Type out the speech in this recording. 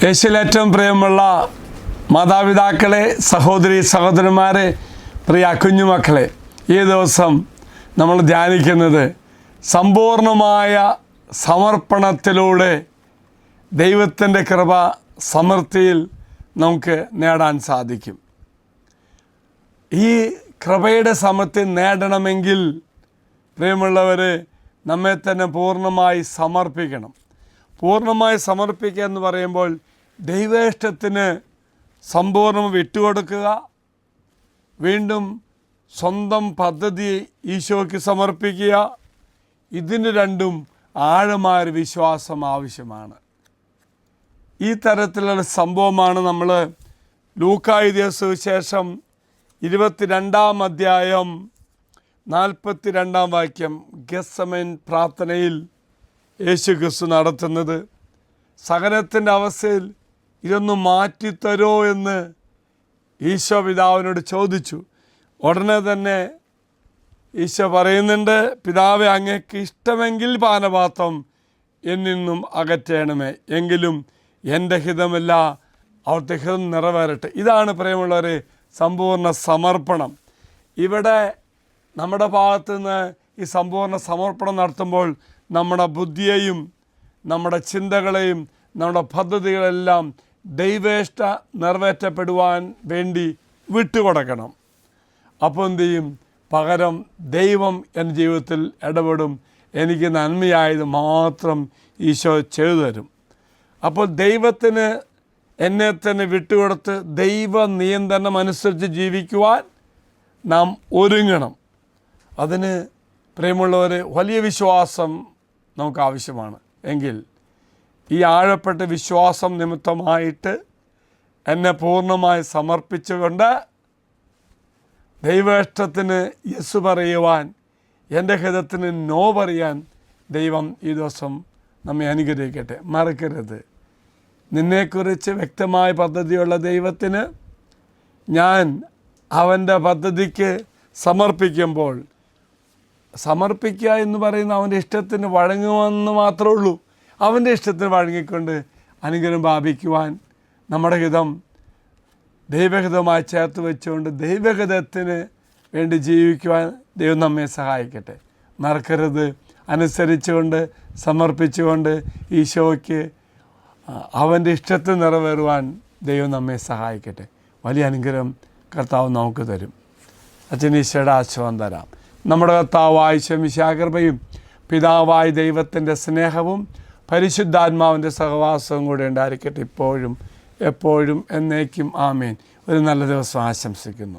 യേശുവിൽ ഏറ്റവും പ്രിയമുള്ള മാതാപിതാക്കളെ, സഹോദരി സഹോദരന്മാരെ, പ്രിയ കുഞ്ഞുമക്കളെ, ഈ ദിവസം നമ്മൾ ധ്യാനിക്കുന്നത് സമ്പൂർണമായ സമർപ്പണത്തിലൂടെ ദൈവത്തിൻ്റെ കൃപ സമൃദ്ധിയിൽ നമുക്ക് നേടാൻ സാധിക്കും. ഈ കൃപയുടെ സമൃദ്ധി നേടണമെങ്കിൽ പ്രിയമുള്ളവരെ, നമ്മെ തന്നെ പൂർണ്ണമായി സമർപ്പിക്കണം. പൂർണ്ണമായി സമർപ്പിക്കുക എന്ന് പറയുമ്പോൾ ദൈവേഷ്ടത്തിന് സമ്പൂർണ്ണം വിട്ടുകൊടുക്കുക, വീണ്ടും സ്വന്തം പദ്ധതി ഈശോയ്ക്ക് സമർപ്പിക്കുക. ഇതിന് രണ്ടും ആഴമായൊരു വിശ്വാസം ആവശ്യമാണ്. ഈ തരത്തിലുള്ള സംഭവമാണ് നമ്മൾ ലൂക്കാ എഴുതിയ സുവിശേഷം 22-ാം അധ്യായം 42-ാം വാക്യം ഗെത്സമേൻ പ്രാർത്ഥനയിൽ യേശു ക്രിസ്തു നടത്തുന്നത്. സഹനത്തിൻ്റെ അവസ്ഥയിൽ ഇതൊന്ന് മാറ്റിത്തരോ എന്ന് ഈശോ പിതാവിനോട് ചോദിച്ചു. ഉടനെ തന്നെ ഈശോ പറയുന്നുണ്ട്, പിതാവേ, അങ്ങേക്ക് ഇഷ്ടമെങ്കിൽ പാനപാത്രം എന്നിൽ നിന്നും അകറ്റണമേ, എങ്കിലും എൻ്റെ ഹിതമല്ല അവിടുത്തെ ഹിതം നിറവേറട്ടെ. ഇതാണ് പ്രിയമുള്ളവരെ സമ്പൂർണ്ണ സമർപ്പണം. ഇവിടെ നമ്മുടെ ഭാഗത്തു നിന്ന് ഈ സമ്പൂർണ്ണ സമർപ്പണം നടത്തുമ്പോൾ നമ്മുടെ ബുദ്ധിയെയും നമ്മുടെ ചിന്തകളെയും നമ്മുടെ പദ്ധതികളെല്ലാം ദൈവേഷ്ട നിറവേറ്റപ്പെടുവാൻ വേണ്ടി വിട്ടുകൊടുക്കണം. അപ്പോൾ എന്തു ചെയ്യും? പകരം ദൈവം എൻ്റെ ജീവിതത്തിൽ ഇടപെടും. എനിക്ക് നന്മയായത് മാത്രം ഈശോ ചെയ്തു തരും. അപ്പോൾ ദൈവത്തിന് എന്നെ തന്നെ വിട്ടുകൊടുത്ത് ദൈവ നിയന്ത്രണം അനുസരിച്ച് ജീവിക്കുവാൻ നാം ഒരുങ്ങണം. അതിന് പ്രിയമുള്ളവരെ വലിയ വിശ്വാസം നമുക്ക് ആവശ്യമാണ്. എങ്കിൽ ഈ ആഴപ്പെട്ട വിശ്വാസം നിമിത്തമായിട്ട് എന്നെ പൂർണ്ണമായി സമർപ്പിച്ചുകൊണ്ട് ദൈവേഷ്ടത്തിന് യെസ് പറയുവാൻ, എൻ്റെ ഹിതത്തിന് നോ പറയാൻ ദൈവം ഈ ദിവസം നമ്മെ അനുഗ്രഹിക്കട്ടെ. മറക്കരുത്, നിന്നെക്കുറിച്ച് വ്യക്തമായ പദ്ധതിയുള്ള ദൈവത്തിന് ഞാൻ അവൻ്റെ പദ്ധതിക്ക് സമർപ്പിക്കുമ്പോൾ, സമർപ്പിക്കുക എന്ന് പറയുന്ന അവൻ്റെ ഇഷ്ടത്തിന് വഴങ്ങുമെന്ന് മാത്രമേ ഉള്ളൂ. അവൻ്റെ ഇഷ്ടത്തിന് വഴങ്ങിക്കൊണ്ട് അനുഗ്രഹം പ്രാപിക്കുവാൻ, നമ്മുടെ ഹിതം ദൈവഹിതമായി ചേർത്ത് വെച്ചുകൊണ്ട് ദൈവഹിതത്തിന് വേണ്ടി ജീവിക്കുവാൻ ദൈവം നമ്മെ സഹായിക്കട്ടെ. മറക്കരുത്, അനുസരിച്ചുകൊണ്ട് സമർപ്പിച്ചുകൊണ്ട് ഈശോയ്ക്ക് അവൻ്റെ ഇഷ്ടത്തിൽ നിറവേറുവാൻ ദൈവം നമ്മെ സഹായിക്കട്ടെ. വലിയ അനുഗ്രഹം കർത്താവ് നമുക്ക് തരും. അച്ഛൻ ഈശോയുടെ ആശീർവാദം തരാം. നമ്മുടെ കർത്താവായ ശമിശാകൃപയും പിതാവായ ദൈവത്തിൻ്റെ സ്നേഹവും പരിശുദ്ധാത്മാവിൻ്റെ സഹവാസവും കൂടെ ഉണ്ടായിരിക്കട്ടെ, ഇപ്പോഴും എപ്പോഴും എന്നേക്കും. ആമേൻ. ഒരു നല്ല ദിവസം ആശംസിക്കുന്നു.